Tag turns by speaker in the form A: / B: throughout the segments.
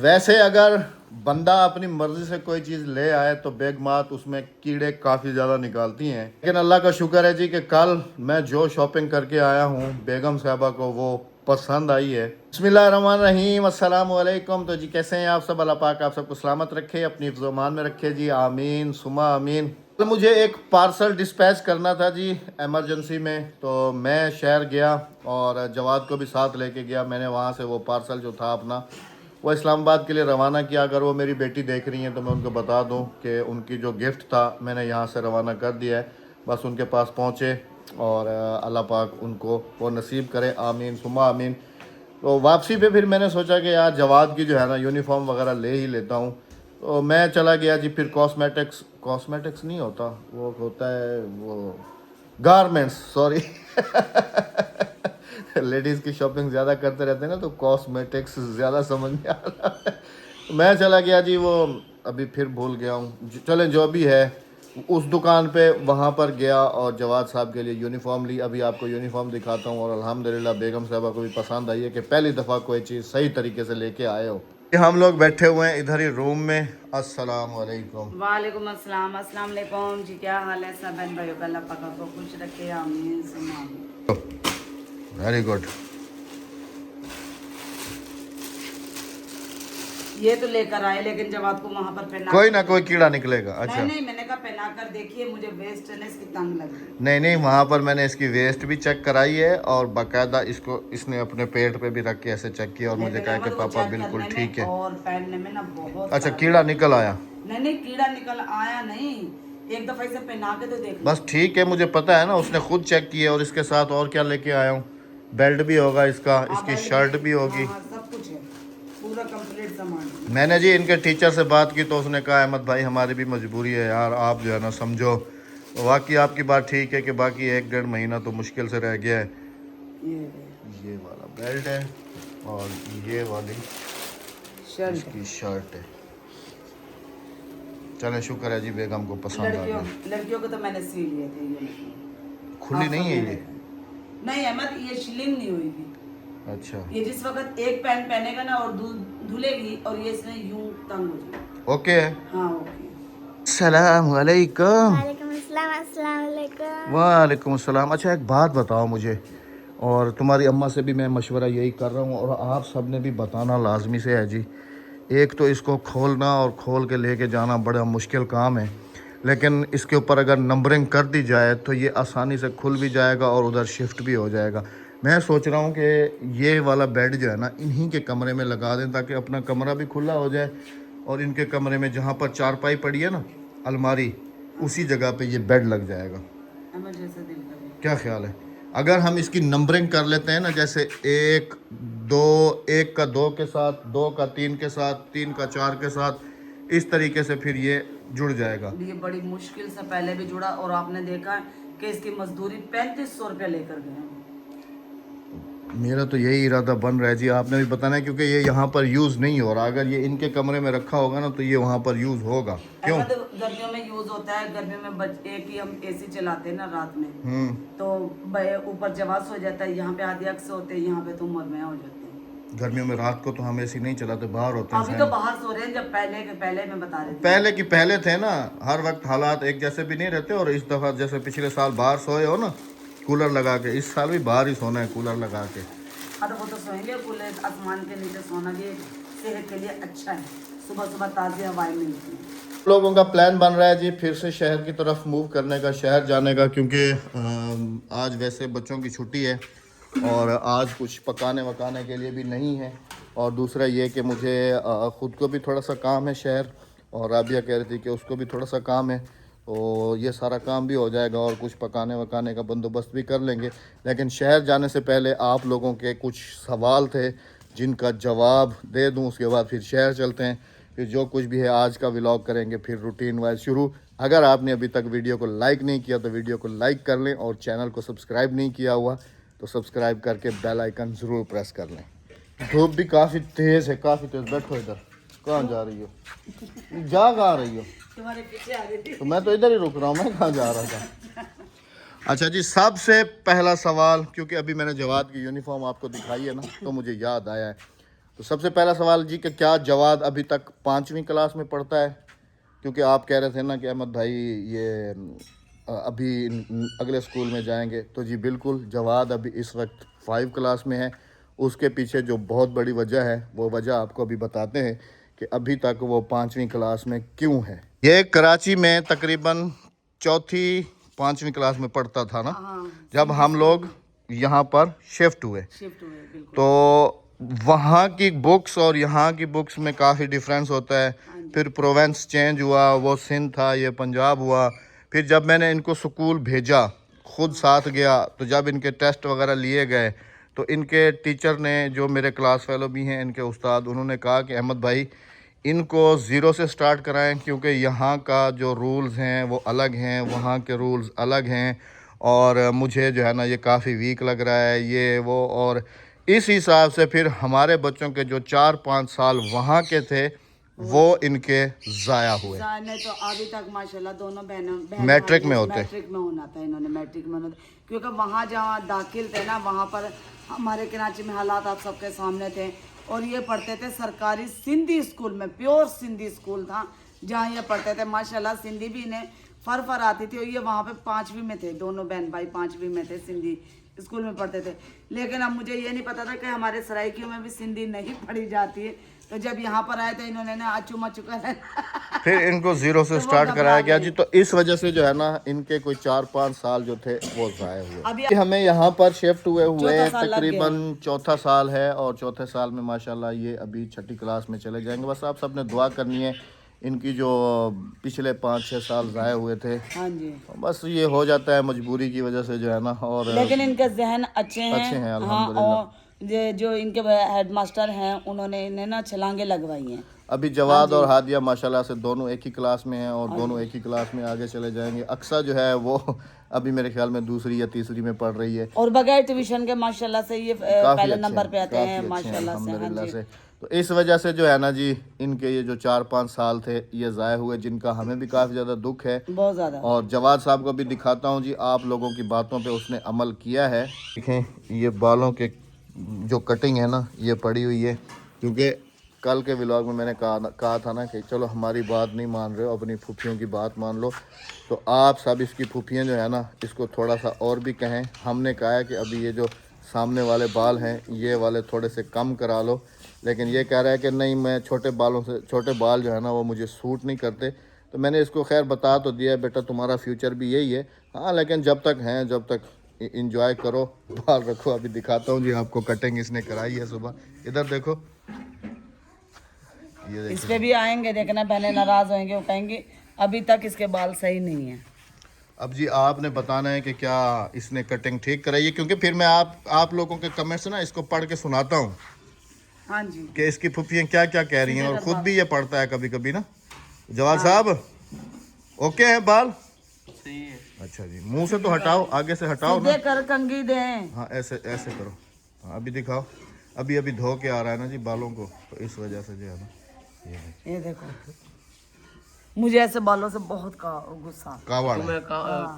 A: वैसे अगर बंदा अपनी मर्जी से कोई चीज़ ले आए तो बेगमात उसमें कीड़े काफ़ी ज़्यादा निकालती हैं। लेकिन अल्लाह का शुक्र है जी कि कल मैं जो शॉपिंग करके आया हूँ बेगम साहबा को वो पसंद आई है। बिस्मिल्लाहिर्रहमानिर्रहीम, अस्सलाम वालेकुम। तो जी कैसे हैं आप सब? अल्लाह पाक आप सबको सलामत रखे, अपनी हिफ्ज़-ओ-मान में रखे जी, आमीन सुमा आमीन। तो मुझे एक पार्सल डिस्पैच करना था जी एमरजेंसी में, तो मैं शहर गया और जवाद को भी साथ लेके गया। मैंने वहाँ से वो पार्सल जो था अपना वो इस्लामाबाद के लिए रवाना किया। अगर वो मेरी बेटी देख रही हैं तो मैं उनको बता दूं कि उनकी जो गिफ्ट था मैंने यहाँ से रवाना कर दिया है, बस उनके पास पहुँचे और अल्लाह पाक उनको वो नसीब करे, आमीन सुमा आमीन। तो वापसी पे फिर मैंने सोचा कि यार जवाद की जो है ना यूनिफॉर्म वगैरह ले ही लेता हूँ। तो मैं चला गया जी फिर कॉस्मेटिक्स नहीं होता, वो होता है वो गारमेंट्स, सॉरी लेडीज़ की शॉपिंग ज़्यादा करते रहते हैं ना, तो कॉस्मेटिक्स ज़्यादा समझ में आ रहा है। मैं चला गया जी वो, अभी फिर भूल गया हूँ, चलें जो भी है उस दुकान पे वहाँ पर गया और जवाद साहब के लिए यूनिफॉर्म ली। अभी आपको यूनिफॉर्म दिखाता हूँ और अल्हम्दुलिल्लाह बेगम साहबा को भी पसंद आई है कि पहली दफ़ा कोई चीज़ सही तरीके से लेके आए हो। हम लोग बैठे हुए हैं इधर ही रूम में। अस्सलाम वालेकुम।
B: वालेकुम अस्सलाम। अस्सलाम वालेकुम जी, क्या हाल है सब बहन भाइयों का? अल्लाह पाक आपको खुश रखे, आमीन सुमा आमीन।
A: Very good.
B: ये तो लेकर आए लेकिन जब आपको वहाँ पर पहना
A: कोई ना कोई कीड़ा निकलेगा।
B: नहीं
A: अच्छा
B: नहीं, मैंने कहा पहना कर देखिए, मुझे वेस्ट है इसकी तंग लग रही।
A: नहीं नहीं, वहाँ पर मैंने इसकी वेस्ट भी चेक कराई है और बाकायदा इसको इसने अपने पेट पे भी रख के ऐसे चेक किया और मुझे
B: लेकिन
A: कहा कि
B: अहमद वो
A: पापा
B: चेक
A: बिल्कुल
B: करने
A: ठीक
B: में
A: है।
B: और पहनने में ना बहुत
A: अच्छा,
B: फर्क
A: कीड़ा
B: है।
A: निकल आया?
B: नहीं नहीं, कीड़ा निकल आया नहीं, एक दफा इसे पहना के तो देख लो।
A: बस ठीक है, मुझे पता है ना, उसने खुद चेक किया। और इसके साथ और क्या लेके आया हूँ, बेल्ट भी होगा इसका,
B: हाँ
A: इसकी
B: बेल्ट
A: शर्ट भी
B: हाँ
A: होगी।
B: हाँ सब कुछ है, पूरा कंप्लीट सामान।
A: मैंने जी इनके टीचर से बात की तो उसने कहा अहमद भाई हमारी भी मजबूरी है यार, आप जो है ना समझो। तो वाकई आपकी बात ठीक है कि बाकी 1-1.5 महीना तो मुश्किल से रह गया है। ये वाला बेल्ट है और ये वाली
B: शर्ट
A: इसकी शर्ट है। चले शुक्र है जी बेगम को पसंद आ गया।
B: लड़कियों को तो मैंने सी लिए थे ये।
A: खुली नहीं है ये?
B: नहीं अहमद, ये शिलिंग नहीं हुई थी।
A: अच्छा
B: ये जिस वक्त एक पैंट पहनेगा ना और धुलेगी और ये इसने यूं तंग हो जाएगा।
A: ओके।
B: हाँ ओके।
A: सलाम वालेकुम।
C: वालेकुम अस्सलाम। अस्सलाम वालेकुम।
A: वालेकुम अस्सलाम। अच्छा एक बात बताओ मुझे, और तुम्हारी अम्मा से भी मैं मशवरा यही कर रहा हूँ और आप सब ने भी बताना लाजमी से है जी। एक तो इसको खोलना और खोल के लेके जाना बड़ा मुश्किल काम है, लेकिन इसके ऊपर अगर नंबरिंग कर दी जाए तो ये आसानी से खुल भी जाएगा और उधर शिफ्ट भी हो जाएगा। मैं सोच रहा हूँ कि ये वाला बेड जो है ना इन्हीं के कमरे में लगा दें ताकि अपना कमरा भी खुला हो जाए और इनके कमरे में जहाँ पर चारपाई पड़ी है ना, अलमारी, उसी जगह पे ये बेड लग जाएगा।
B: अहमद जैसा दिल करे।
A: क्या ख्याल है अगर हम इसकी नंबरिंग कर लेते हैं ना, जैसे 1 2, 1 का 2 के साथ, 2 का 3 के साथ, 3 का 4 के साथ, इस तरीके से फिर ये जुड़ जाएगा।
B: ये बड़ी मुश्किल से पहले भी जुड़ा और आपने देखा कि इसकी मजदूरी 3500 रुपया लेकर गए।
A: मेरा तो यही इरादा बन रहा है जी, आपने भी बताना है क्योंकि ये यहाँ पर यूज़ नहीं हो रहा। अगर ये इनके कमरे में रखा होगा ना तो ये वहाँ पर यूज़ होगा। क्यों?
B: गर्मियों में यूज होता है, गर्मियों में एक ही हम एसी चलाते हैं ना रात में, तो ऊपर जवाब हो जाता है, यहाँ पे आधी अक्स होते हैं, यहाँ पे तो उम्र में हो जाते हैं।
A: गर्मियों में रात को तो हम एसी नहीं चलाते, बाहर होते हैं।
B: अभी तो बाहर सो रहे हैं, जब पहले मैं बता रही थी।
A: पहले की पहले थे ना, हर वक्त हालात एक जैसे भी नहीं रहते। और इस दफ़ा जैसे पिछले साल बाहर सोए हो ना कूलर लगा के, इस साल भी बाहर ही सोना है कूलर लगा के।
B: हाँ तो वो तो सोएंगे, कूलर आसमान के नीचे सोना भी सेहत के लिए अच्छा है, सुबह सुबह ताज़ी हवाएं मिलती हैं।
A: लोगों का प्लान बन रहा है जी फिर से शहर की तरफ मूव करने का, शहर जाने का, क्योंकि आज वैसे बच्चों की छुट्टी है और आज कुछ पकाने वकाने के लिए भी नहीं है। और दूसरा ये कि मुझे ख़ुद को भी थोड़ा सा काम है शहर, और राबिया कह रही थी कि उसको भी थोड़ा सा काम है, तो ये सारा काम भी हो जाएगा और कुछ पकाने वकाने का बंदोबस्त भी कर लेंगे। लेकिन शहर जाने से पहले आप लोगों के कुछ सवाल थे जिनका जवाब दे दूं, उसके बाद फिर शहर चलते हैं। फिर जो कुछ भी है आज का व्लॉग करेंगे फिर रूटीन वाइज शुरू। अगर आपने अभी तक वीडियो को लाइक नहीं किया तो वीडियो को लाइक कर लें और चैनल को सब्सक्राइब नहीं किया हुआ तो सब्सक्राइब करके बेल आइकन ज़रूर प्रेस कर लें। धूप भी काफ़ी तेज़ है, काफ़ी तेज़। बैठो इधर, कहाँ जा रही हो? जा कहाँ रही हो?
B: तुम्हारे पीछे आ गई थी।
A: तो मैं तो इधर ही रुक रहा हूँ, मैं कहाँ जा रहा था? अच्छा जी, सबसे पहला सवाल, क्योंकि अभी मैंने जवाद की यूनिफॉर्म आपको दिखाई है ना तो मुझे याद आया है। तो सबसे पहला सवाल जी कि क्या जवाद अभी तक 5वीं क्लास में पढ़ता है? क्योंकि आप कह रहे थे ना कि अहमद भाई ये अभी अगले स्कूल में जाएंगे, तो जी बिल्कुल जवाद अभी इस वक्त 5 क्लास में है। उसके पीछे जो बहुत बड़ी वजह है वो वजह आपको अभी बताते हैं कि अभी तक वो 5वीं क्लास में क्यों है। ये कराची में तकरीबन 4-5वीं क्लास में पढ़ता था ना, जब हम लोग यहाँ पर शिफ्ट हुए। तो वहाँ की बुक्स और यहाँ की बुक्स में काफ़ी डिफरेंस होता है। फिर प्रोवेंस चेंज हुआ, वो सिंध था, ये पंजाब हुआ। फिर जब मैंने इनको स्कूल भेजा, खुद साथ गया, तो जब इनके टेस्ट वगैरह लिए गए तो इनके टीचर ने, जो मेरे क्लास फेलो भी हैं, इनके उस्ताद, उन्होंने कहा कि अहमद भाई इनको ज़ीरो से स्टार्ट कराएं, क्योंकि यहाँ का जो रूल्स हैं वो अलग हैं, वहाँ के रूल्स अलग हैं, और मुझे जो है ना ये काफ़ी वीक लग रहा है ये वो। और इस हिसाब से फिर हमारे बच्चों के जो 4-5 साल वहाँ के थे वो इनके ज़ाया हुए।
B: नहीं तो अभी तक माशाल्लाह दोनों बहनों
A: मैट्रिक में होते,
B: मैट्रिक में होना था, इन्होंने मैट्रिक में होना था, क्योंकि वहाँ जहाँ दाखिल थे ना, वहाँ पर हमारे कराची में हालात आप सबके सामने थे। और ये पढ़ते थे सरकारी सिंधी स्कूल में, प्योर सिंधी स्कूल था जहाँ ये पढ़ते थे। माशाल्लाह सिंधी भी इन्हें फर आती थी। और ये वहाँ पे 5वीं में थे, दोनों बहन भाई 5वीं में थे, सिंधी स्कूल में पढ़ते थे। लेकिन अब मुझे ये नहीं पता था कि हमारे सराइकियों में भी सिंधी नहीं पढ़ी जाती है। तो जब यहाँ पर आए थे इन्होंने ना आचू मचू कर
A: फिर इनको ज़ीरो से स्टार्ट कराया गया जी। तो इस वजह से जो है ना इनके कोई 4-5 साल जो थे वो ज़ाया हुए। अभी हमें यहाँ पर शिफ्ट हुए तकरीबन 4था साल है, और 4थे साल में माशाल्लाह ये अभी 6ठी क्लास में चले जाएंगे। बस आप सबने दुआ करनी है, इनकी जो पिछले 5-6 साल ज़ाया हुए थे,
B: हाँ जी,
A: बस ये हो जाता है मजबूरी की वजह से जो है ना। और
B: लेकिन इनके जहन अच्छे हैं
A: अल्हम्दुलिल्लाह।
B: और जो इनके हेडमास्टर हैं उन्होंने इन्हें ना छलांगे लगवाई हैं।
A: अभी जवाद और हादिया माशाल्लाह से दोनों एक ही क्लास में हैं, और दोनों एक ही क्लास में आगे चले जाएंगे। अक्सा जो है वो अभी मेरे ख्याल में 2री या 3री में पढ़ रही है,
B: और बगैर ट्यूशन के माशाल्लाह से ये पहले नंबर पे आते हैं माशाल्लाह से।
A: अल्हम्दुलिल्लाह से। तो इस वजह से जो है ना जी इनके ये जो 4-5 साल थे ये ज़ाया हुए, जिनका हमें भी काफ़ी ज़्यादा दुख है,
B: बहुत ज़्यादा।
A: और जवाद साहब को भी दिखाता हूँ जी, आप लोगों की बातों पे उसने अमल किया है। देखें ये बालों के जो कटिंग है ना ये पड़ी हुई है, क्योंकि कल के व्लॉग में मैंने कहा था ना कि चलो हमारी बात नहीं मान रहे हो, अपनी फूफियों की बात मान लो। तो आप सब इसकी फूफियाँ जो है ना इसको थोड़ा सा और भी कहें। हमने कहा है कि अभी ये जो सामने वाले बाल हैं ये वाले थोड़े से कम करा लो, लेकिन ये कह रहा है कि नहीं, मैं छोटे बाल जो है ना वो मुझे सूट नहीं करते। तो मैंने इसको खैर बता तो दिया, बेटा तुम्हारा फ्यूचर भी यही है, हाँ, लेकिन जब तक हैं जब तक इंजॉय करो, बाल रखो। अभी दिखाता हूँ जी आपको, कटिंग इसने कराई है सुबह। इधर देखो, ये देखो।
B: इस पे भी आएंगे, देखना बहनें नाराज होंगे, वो कहेंगे अभी तक इसके बाल सही नहीं है।
A: अब जी आपने बताना है कि क्या इसने कटिंग ठीक कराई है, क्योंकि फिर मैं आप लोगों के कमेंट्स ना इसको पढ़ के सुनाता हूँ,
B: हाँ जी,
A: कि इसकी फुफियाँ क्या क्या कह रही हैं, और खुद भी ये पढ़ता है कभी कभी ना। जवाद साहब ओके है बाल?
D: सही है।
A: अच्छा जी, मुंह से तो हटाओ, आगे से हटाओ ना।
B: सीधे कर कंघी दें।
A: हाँ ऐसे करो। हाँ अभी दिखाओ, अभी धो के आ रहा है ना जी बालों को, तो इस वजह से जो है ना
B: ये देखो, मुझे ऐसे बालों से बहुत गुस्सा।
A: कावड़ है।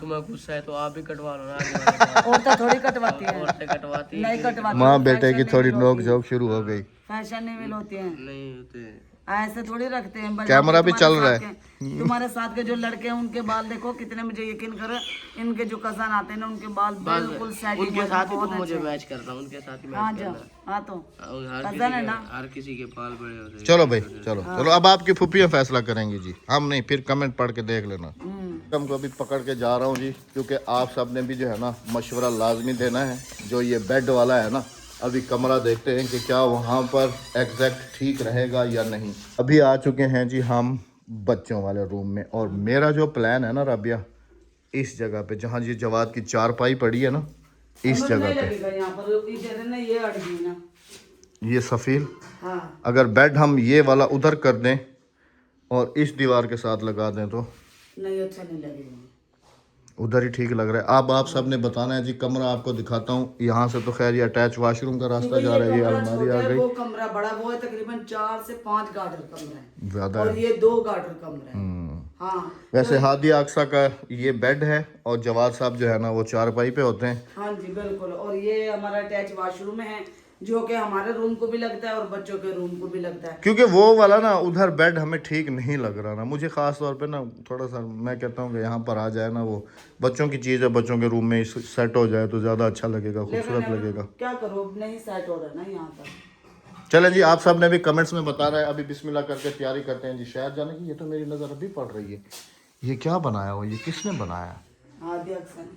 D: तुम्हें गुस्सा है तो आप भी कटवा लो ना।
B: औरतें थोड़ी कटवाती है,
D: औरतें कटवाती
B: नहीं कटवाती।
A: माँ बेटे की थोड़ी नोक झोंक शुरू हो गई।
B: फैशनेबल होती हैं,
D: नहीं होते,
B: ऐसे थोड़ी रखते हैं।
A: कैमरा भी चल रहा है।
B: तुम्हारे साथ के जो लड़के हैं उनके बाल देखो कितने, मुझे यकीन करो इनके जो कजन आते हैं ना उनके बाल बिल्कुल सेटिंग
D: उनके साथ ही तो मुझे मैच करता हूँ, उनके साथ ही
B: हाँ
D: मैच
B: जा,
D: करना।
B: हाँ तो
D: हर
B: कजन है ना।
D: हर किसी के बाल बड़े होते हैं।
A: चलो भाई चलो, अब आपकी फुफियाँ फैसला करेंगी जी, हम नहीं। फिर कमेंट पढ़ के देख लेना। हमको अभी पकड़ के जा रहा हूँ जी, क्योंकि आप सब ने भी जो है ना मशवरा लाजमी देना है। जो ये बेड वाला है ना, अभी कमरा देखते हैं कि क्या वहाँ पर एग्जैक्ट ठीक रहेगा या नहीं। अभी आ चुके हैं जी हम बच्चों वाले रूम में, और मेरा जो प्लान है ना राबिया, इस जगह पे जहाँ जी जवाद की चारपाई पड़ी है ना, इस जगह पे
B: यहाँ पर ये अड़ गई ना,
A: ये सफ़ील,
B: हाँ।
A: अगर बेड हम ये वाला उधर कर दें और इस दीवार के साथ लगा दें तो
B: नहीं, अच्छा नहीं लगेगा,
A: उधर ही ठीक लग रहा है। अब आप सब ने बताना है जी। कमरा आपको दिखाता हूँ, यहाँ से तो खैर ये अटैच वाशरूम का रास्ता जा रहा है, ये अलमारी आ गई।
B: वो कमरा बड़ा, वो है तकरीबन 4 से 5 गार्डर कमरा है,
A: ज्यादा
B: और
A: है।
B: ये 2 गार्डर कमरा है। हाँ,
A: वैसे हादिया अक्सा का ये बेड है, और जवाद साहब जो है ना वो चारपाई पे होते हैं।
B: हाँ जी बिल्कुल। और ये हमारा अटैच वाशरूम है, जो कि हमारे रूम को भी लगता है और बच्चों के रूम को भी लगता है।
A: क्योंकि वो वाला ना उधर बेड हमें ठीक नहीं लग रहा ना, मुझे ख़ास तौर पे ना थोड़ा सा मैं कहता हूँ कि यहाँ पर आ जाए ना, वो बच्चों की चीज़ है, बच्चों के रूम में सेट हो जाए तो ज़्यादा अच्छा लगेगा, खूबसूरत लगेगा।
B: क्या करो, नहीं सेट हो रहा है ना यहाँ पर।
A: चले जी, आप सब ने भी कमेंट्स में बता रहा है, अभी बिस्मिल्लाह करके तैयारी करते हैं जी शहर जाने की। ये तो मेरी नज़र अभी पड़ रही है, ये क्या बनाया हो, ये किसने बनाया?
B: आदि अक्सर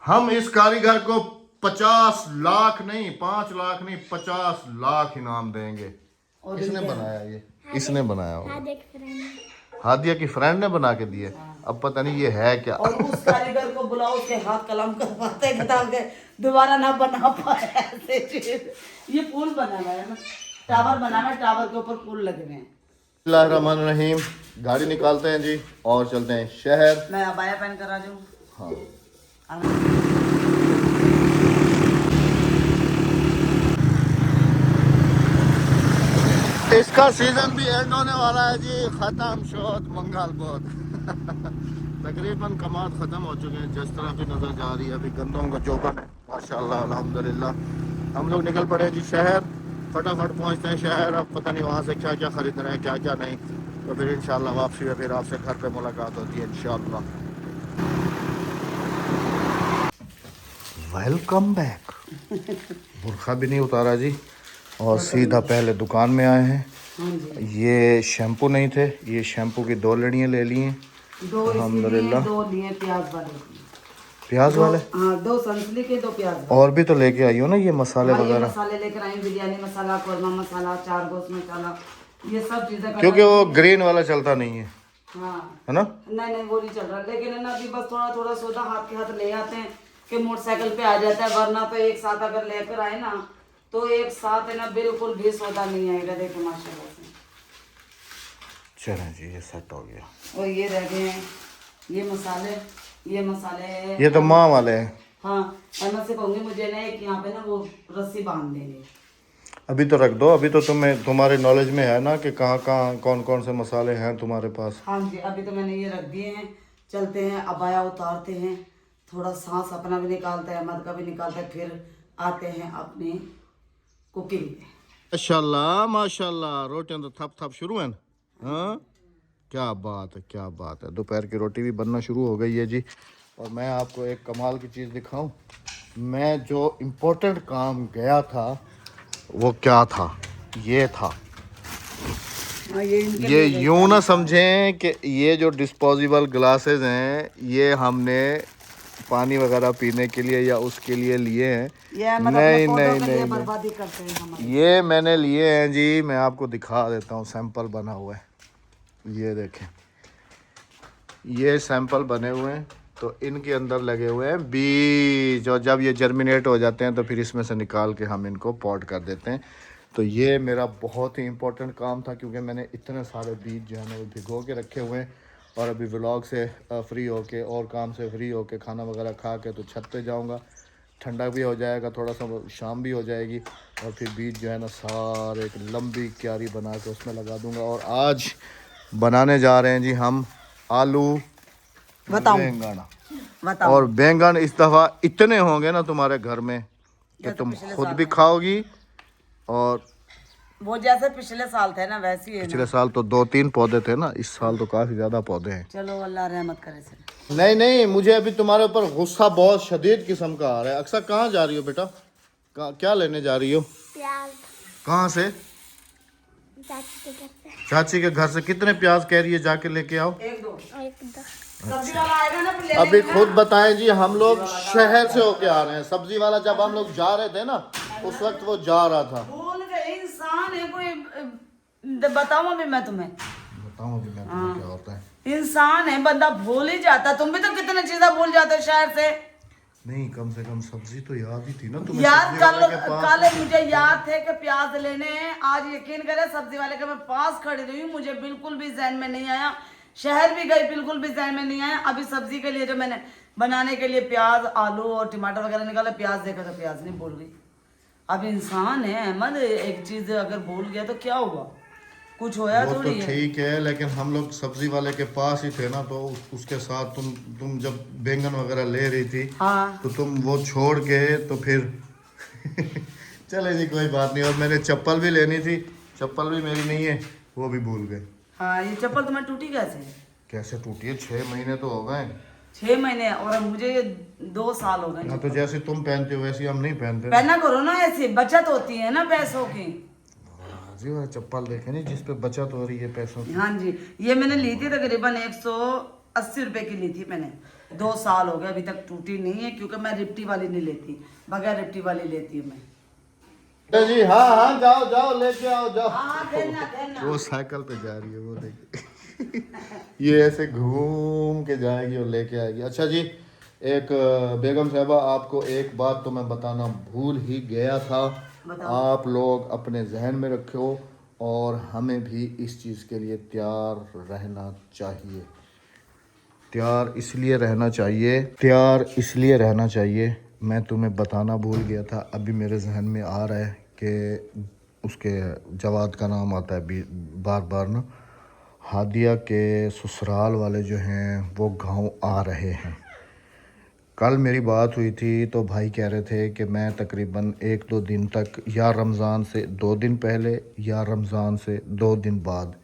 A: हम इस कारीगर को 50 लाख नहीं, 5 लाख नहीं, 50 लाख इनाम देंगे। किसने बनाया ये? इसने बनाया हो,
C: हाँ देख रहे हैं।
A: हादिया की फ्रेंड ने बना के दिए। अब पता नहीं ये है क्या।
B: और उस कारीगर को बुलाओ, उसके हाथ कलम करवाते किताब के, दोबारा ना बना पाए ऐसे चीज। ये पुल बना हुआ है ना, टावर बना हुआ है, टावर के ऊपर पुल लगे हुए हैं।
A: बिस्मिल्लाहिर्रहमानिर्रहीम, गाड़ी निकालते हैं जी और चलते हैं शहर।
B: मैं अबाया पहन कर आ जाऊँ।
A: हाँ, इसका सीजन भी एंड होने वाला है जी, खत्म शोध मंगल बोध। तकरीबन कमात ख़त्म हो चुके हैं, जिस तरह की नज़र जा रही है अभी गंदों का चौकन है माशाल्लाह अल्हम्दुलिल्लाह। हम लोग निकल पड़े जी शहर, फटाफट पहुंचते हैं शहर। अब पता नहीं वहाँ से क्या क्या ख़रीद रहे हैं, क्या क्या नहीं, तो फिर इंशाल्लाह वापसी में फिर आपसे घर पे मुलाकात होती है इंशाल्लाह। Welcome back. बुरखा भी नहीं उतारा जी, और सीधा पहले दुकान में आए हैं। ये शैम्पू नहीं थे, ये शैम्पू की 2 लड़ियाँ ले ली हैं अल्हम्दुलिल्लाह।
B: 2 लिए प्याज वाले,
A: प्याज वाले,
B: हाँ 2 सनसली के, 2 प्याज वाले।
A: और भी तो लेके आई हो ना ये मसाले
B: हाँ, ये
A: वगैरह,
B: मसाले लेकर आई, बिरयानी मसाला, कोरमा मसाला, 4 गोश्त मसाला, ये सब चीजें।
A: क्योंकि वो ग्रीन वाला चलता नहीं है,
B: हाँ
A: है ना?
B: नहीं वो नहीं चल रहा, लेकिन है ना अभी बस थोड़ा थोड़ा सौदा हाथ के हाथ ले आते हैं कि मोटरसाइकिल पे आ जाता है, वरना तो एक साथ अगर लेकर आए ना तो एक साथ है ना बिल्कुल भी सौदा नहीं आएगा। देखो माशाल्लाह से।
A: चलें जी, ये सेट हो गया।
B: और ये रह गए हैं ये मसाले, ये मसाले,
A: ये तो माँ वाले हैं।
B: हाँ अहमद से कहूँगी मुझे ना एक यहाँ पे ना वो रस्सी बांध देंगे।
A: अभी तो रख दो, अभी तो तुम्हारे नॉलेज में है ना कि कहाँ कहाँ कौन कौन से मसाले हैं तुम्हारे पास।
B: हाँ जी, अभी तो मैंने ये रख दिए हैं। चलते हैं, अबाया उतारते हैं, थोड़ा सांस अपना भी निकालते हैं, अहमद का भी निकालते हैं, फिर आते हैं अपनी कुकिंग पे।
A: माशाल्लाह माशाल्लाह, रोटियां तो थप थप शुरू हैं। हाँ क्या बात है, क्या बात है। दोपहर की रोटी भी बनना शुरू हो गई है जी। और मैं आपको एक कमाल की चीज़ दिखाऊं, मैं जो इम्पोर्टेंट काम गया था वो क्या था, ये था। ये यूं ना समझें कि ये जो डिस्पोजेबल ग्लासेस हैं ये हमने पानी वगैरह पीने के लिए या उसके लिए लिए हैं। नहीं,
B: बर्बादी करते हैं हमारे।
A: ये मैंने लिए हैं जी, मैं आपको दिखा देता हूँ, सैंपल बना हुआ है, ये देखें, ये सैंपल बने हुए हैं। तो इनके अंदर लगे हुए हैं बीज, और जब ये जर्मिनेट हो जाते हैं तो फिर इसमें से निकाल के हम इनको पॉट कर देते हैं। तो ये मेरा बहुत ही इम्पोर्टेंट काम था, क्योंकि मैंने इतने सारे बीज जो है ना वो भिगो के रखे हुए हैं। और अभी व्लॉग से फ्री होके और काम से फ्री होके खाना वगैरह खा के तो छत पे जाऊंगा, ठंडा भी हो जाएगा, थोड़ा सा शाम भी हो जाएगी, और फिर बीज जो है ना सारे एक लंबी क्यारी बना के उसमें लगा दूंगा। और आज बनाने जा रहे हैं जी हम आलू बैंगन। और बैंगन इस दफ़ा इतने होंगे ना तुम्हारे घर में कि तुम खुद भी खाओगी, और
B: वो जैसे पिछले साल थे ना वैसे ही है ना।
A: पिछले साल तो 2-3 पौधे थे ना, इस साल तो काफ़ी ज़्यादा पौधे हैं।
B: चलो अल्लाह रहमत करे से।
A: नहीं, मुझे अभी तुम्हारे ऊपर गुस्सा बहुत शदीद किस्म का आ रहा है। अक्सर कहाँ जा रही हो बेटा, क्या लेने जा रही हो?
C: प्याज
A: कहाँ से?
C: चाची के घर से।
A: चाची के घर से कितने प्याज कह रही है जाके लेके आओ?
B: 1-2
C: एक दो।
B: सब्जी वाला आएगा ना, फिर ले
A: अभी खुद बताएं जी, हम लोग शहर से होके आ रहे हैं। सब्जी वाला जब हम लोग जा रहे थे ना उस वक्त वो जा रहा था।
B: भूल गए, इंसान है कोई। बताऊं अभी मैं तुम्हें,
A: बताऊं अभी मैं तुम्हें क्या होता है।
B: इंसान है, बंदा भूल ही जाता। तुम भी तो कितने चीजें भूल जाते हो शहर से।
A: नहीं, कम से कम सब्जी तो याद ही थी ना तुम्हें।
B: यार
A: सब्जी वाले के पास
B: कल मुझे याद थे कि प्याज लेने हैं। आज यकीन करे सब्जी वाले के मैं पास खड़ी रही हूँ, मुझे बिल्कुल भी जहन में नहीं आया। शहर भी गई, बिल्कुल भी जहन में नहीं आया। अभी सब्जी के लिए जो मैंने बनाने के लिए प्याज, आलू और टमाटर वगैरह निकाले, प्याज देखा तो प्याज नहीं भूल गई। अब इंसान है अहमद, एक चीज अगर भूल गया तो क्या हुआ, कुछ होया
A: वो तो
B: थोड़ी है।
A: ठीक है, लेकिन हम लोग सब्जी वाले के पास ही थे ना, तो उसके साथ तुम जब बैंगन वगैरह ले रही थी
B: हाँ
A: तो तुम वो छोड़ के तो फिर चले जी कोई बात नहीं। और मैंने चप्पल भी लेनी थी, चप्पल भी मेरी नहीं है, वो भी भूल गए।
B: हाँ, ये चप्पल तुम्हें टूटी कैसे?
A: कैसे टूटी है? 6 महीने तो हो गए।
B: 6 महीने और मुझे ये 2 साल हो गए।
A: हाँ तो जैसे तुम पहनते हो वैसे हम नहीं पहनते।
B: पहना करो ना, ऐसे बचत होती है ना पैसों की।
A: जी वह चप्पल देखे नहीं जिस पे बचत हो रही है पैसों की।
B: हाँ जी, ये मैंने ली थी तकरीबन 180 रुपए की ली थी मैंने। 2 साल हो गए, अभी तक टूटी नहीं है, क्योंकि मैं रिप्टी वाली नहीं लेती, बगैर रिप्टी वाली लेती हूँ मैं।
A: जी हाँ हाँ, जाओ जाओ लेके आओ जाओ।
B: हाँ, देना देना।
A: वो साइकिल पे जा रही है, वो देखिए। ये ऐसे घूम के जाएगी और लेके आएगी। अच्छा जी, एक बेगम साहबा, आपको एक बात तो मैं बताना भूल ही गया था। आप लोग अपने जहन में रखो और हमें भी इस चीज़ के लिए तैयार रहना चाहिए। तैयार इसलिए रहना चाहिए, मैं तुम्हें बताना भूल गया था, अभी मेरे जहन में आ रहा है कि उसके जवाद का नाम आता है बार बार ना। हादिया के ससुराल वाले जो हैं वो गांव आ रहे हैं। कल मेरी बात हुई थी तो भाई कह रहे थे कि मैं तकरीबन 1-2 दिन तक, या रमज़ान से 2 दिन पहले या रमज़ान से 2 दिन बाद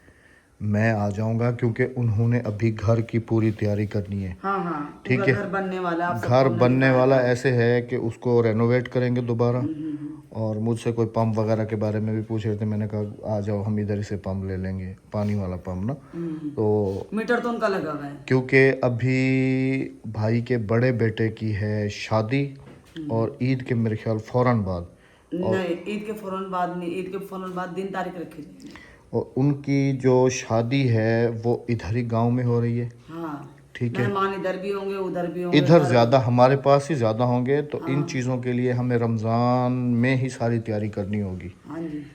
A: मैं आ जाऊंगा, क्योंकि उन्होंने अभी घर की पूरी तैयारी करनी है।
B: हाँ हाँ,
A: ठीक है,
B: घर बनने वाला, आप
A: घर
B: सबको
A: बनने
B: नहीं
A: वाला ऐसे है कि उसको रेनोवेट करेंगे दोबारा। और मुझसे कोई पंप वगैरह के बारे में भी पूछ रहे थे, मैंने कहा आ जाओ हम इधर से पंप ले लेंगे, पानी वाला पंप ना। तो
B: मीटर तो उनका लगा हुआ है,
A: क्योंकि अभी भाई के बड़े बेटे की है शादी और ईद के मेरे ख्याल फ़ौरन बाद,
B: नहीं ईद के फौरन बाद नहीं, ईद के फौरन बाद दिन तारीख रखी जाएगी।
A: और उनकी जो शादी है वो इधर ही गांव में हो रही है।
B: हाँ,
A: ठीक है,
B: मेहमान इधर भी होंगे उधर भी होंगे,
A: इधर ज़्यादा हमारे पास ही ज़्यादा होंगे, तो इन चीज़ों के लिए हमें रमज़ान में ही सारी तैयारी करनी होगी।
B: हाँ जी,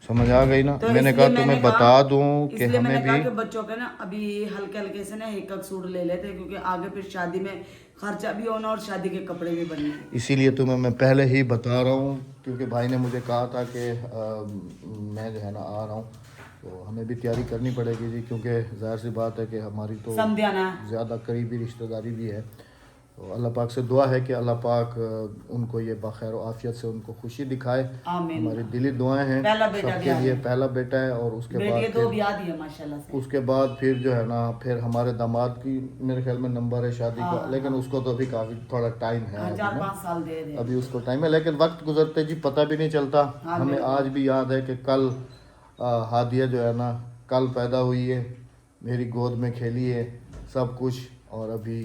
A: समझ आ गई ना।
B: तो
A: मैंने
B: इसलिए
A: कहा तुम्हें
B: मैंने
A: बता
B: कहा-
A: दूं कि
B: इसलिए
A: हमें
B: मैंने कहा
A: भी
B: कि बच्चों के ना अभी हल्के हल्के से ना एक सूट ले लेते हैं, क्योंकि आगे फिर शादी में खर्चा भी होना और शादी के कपड़े भी बनने हैं।
A: इसीलिए तुम्हें मैं पहले ही बता रहा हूँ, क्योंकि भाई ने मुझे कहा था कि मैं जो है ना आ रहा हूँ, तो हमें भी तैयारी करनी पड़ेगी जी, क्योंकि जाहिर सी बात है कि हमारी तो
B: समझाना
A: ज़्यादा करीबी रिश्तेदारी भी है। तो अल्लाह पाक से दुआ है कि अल्लाह पाक उनको ये बखैर और आफियत से उनको खुशी दिखाए।
B: आमीन।
A: हमारी दिली दुआएं हैं
B: पहला बेटा
A: सबके लिए। पहला बेटा है और उसके बाद
B: बेटी 2 भी आती है माशाल्लाह से।
A: उसके बाद फिर जो है ना, फिर हमारे दामाद की मेरे ख्याल में नंबर है शादी का, लेकिन उसको तो अभी काफ़ी थोड़ा टाइम है अभी
B: 4-5 साल दे दे।
A: अभी उसको टाइम है, लेकिन वक्त गुजरते जी पता भी नहीं चलता। हमें आज भी याद है कि कल हादिया जो है ना कल पैदा हुई है, मेरी गोद में खेली है सब कुछ, और अभी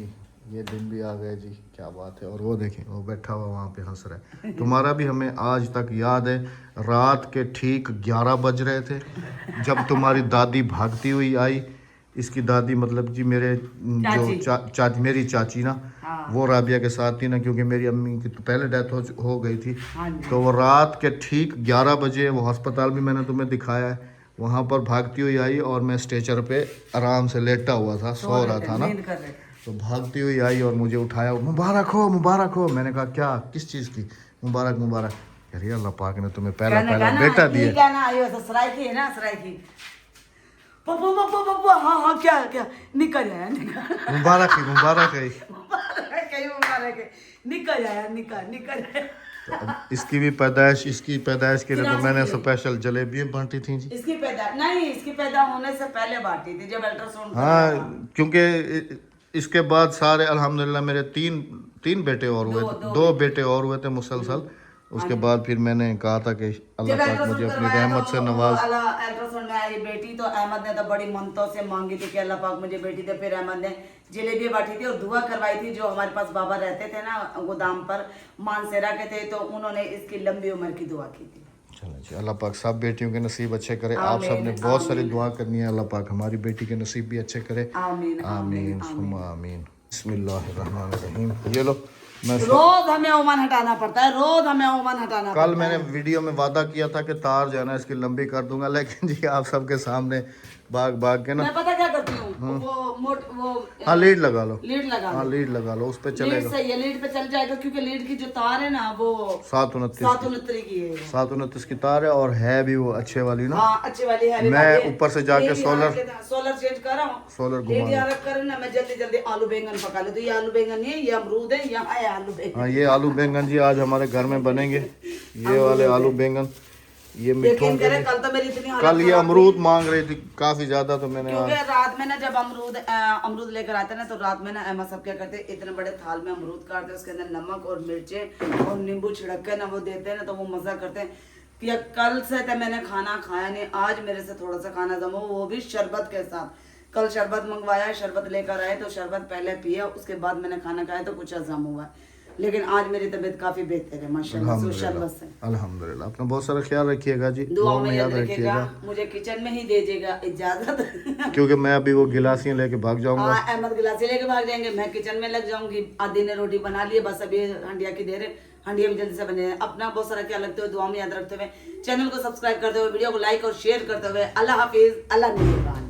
A: ये दिन भी आ गए जी, क्या बात है। और वो देखें वो बैठा हुआ वहाँ पे हंस रहा है। तुम्हारा भी हमें आज तक याद है, रात के ठीक 11 बज रहे थे जब तुम्हारी दादी भागती हुई आई। इसकी दादी मतलब जी मेरे जो मेरी चाची ना, वो राबिया के साथ थी ना, क्योंकि मेरी अम्मी की तो पहले डेथ हो गई थी। तो वो रात के ठीक 11 बजे, वो अस्पताल भी मैंने तुम्हें दिखाया है, वहाँ पर भागती हुई आई और मैं स्ट्रेचर पे आराम से लेटा हुआ था, सो रहा था ना, तो भागती हुई आई और मुझे उठाया, मुबारक हो मुबारक हो। मैंने कहा क्या, किस चीज़ की मुबारक मुबारक? अरे अल्लाह पाक ने तुम्हें पहला बेटा दिया।
B: क्या ना आयो तो सराय की है ना, सराय की पप्पू पप्पू पप्पू, हाँ हाँ क्या क्या निकल जाया, निकल
A: मुबारक है मुबारक है
B: मुबारक है, निकल जाया, निकल जाया।
A: तो अब इसकी पैदाइश के लिए तो मैंने स्पेशल जलेबियाँ बांटी थी जी।
B: इसकी पैदा होने से पहले बांटी थी जब अल्ट्रासाउंड।
A: हाँ, क्योंकि इसके बाद सारे अल्हम्दुलिल्लाह मेरे तीन बेटे और हुए थे, 2 बेटे और हुए थे मुसलसल। उसके बाद फिर मैंने कहा था कि अल्लाह पाक मुझे अपनी रहमत से नवाज।
B: अल्ट्रासाउंड में आई बेटी तो अहमद ने तो बड़ी मन्नतों से मांगी थी कि अल्लाह पाक मुझे बेटी दे। फिर अहमद ने जलेबी बांटी थी और दुआ करवाई थी। जो हमारे पास बाबा रहते थे ना गोदाम पर, मानसेरा के थे, तो उन्होंने इसकी लंबी उम्र की दुआ की थी।
A: चलो जी, अल्लाह पाक सब बेटियों के नसीब अच्छे करे। आप सब ने बहुत सारी दुआ करनी है, अल्लाह पाक हमारी बेटी के नसीब भी अच्छे करे।
B: आमीन
A: आमीन सुम्मा आमीन। बिस्मिल्लाहिर्रहमानिर्रहीम। ये लो, मैं
B: रोज हमें ओमान हटाना पड़ता है, रोज हमें ओमान हटाना पड़ता है।
A: कल मैंने वीडियो में वादा किया था कि तार जो है ना इसकी लंबी कर दूंगा, लेकिन जी आप सबके सामने भाग भाग के ना।
B: मैं पता क्या करती हूँ, वो
A: हाँ लीड लगा लो,
B: लीड लगा
A: हाँ
B: लो।
A: लीड लगा लो, उस पे
B: लीड
A: चलेगा।
B: सही है, लीड पे चल जाएगा क्योंकि लीड की जो तार है ना वो
A: 729
B: की है।
A: 729 की तार है और है भी वो अच्छे वाली ना।
B: हाँ अच्छी वाली है।
A: मैं ऊपर से जाके सोलर
B: चेंज कर रहा हूँ,
A: सोलर
B: लीड
A: घुमा
B: यहाँ रख कर ना मैं जल्दी जल्दी आलू बैंगन पका ले। तो ये आलू बैंगन नहीं है, ये अमरूद है, यहाँ है आलू बैंगन।
A: हाँ ये आलू बैंगन जी आज हमारे घर में बनेंगे, ये वाले आलू बैंगन। ये मिठों
B: यकीन करें कल तो मेरी इतनी हालत
A: कल ये
B: खराब
A: अमरूद मांग रही थी काफी ज्यादा, तो मैंने
B: क्योंकि रात में ना जब अमरूद लेकर आते ना तो रात में ना एमा सब क्या करते, इतने बड़े थाल में अमरूद काटते, उसके अंदर नमक और मिर्चे और नींबू छिड़क के ना वो देते हैं ना, तो वो मजा करते हैं कि कल से तो मैंने खाना खाया नहीं, आज मेरे से थोड़ा सा खाना जमा, वो भी शरबत के साथ। कल शरबत मंगवाया, शरबत लेकर आए तो शरबत पहले पिया, उसके बाद मैंने खाना खाया तो कुछ हजम हुआ। लेकिन आज मेरी तबीयत काफी बेहतर है माशाल्लाह से, शरबत से।
A: अल्हम्दुलिल्लाह। अपना बहुत सारा ख्याल रखिएगा जी,
B: दुआ में याद रखिएगा, मुझे किचन में ही दीजिएगा इजाजत
A: क्योंकि मैं अभी वो गिलासियाँ लेके भाग जाऊंगा।
B: हाँ अहमद गिलासी लेके भाग जाएंगे, मैं किचन में लग जाऊंगी। आदि ने रोटी बना ली है, बस अभी हंडिया की देर है, हंडिया भी जल्दी से बने। अपना बहुत सारा ख्याल रखते हुए, दुआ में याद रखते हुए, चैनल को सब्सक्राइब करते हुए, वीडियो को लाइक और शेयर करते हुए, अल्लाह हाफिज, अल्लाह निगहबान।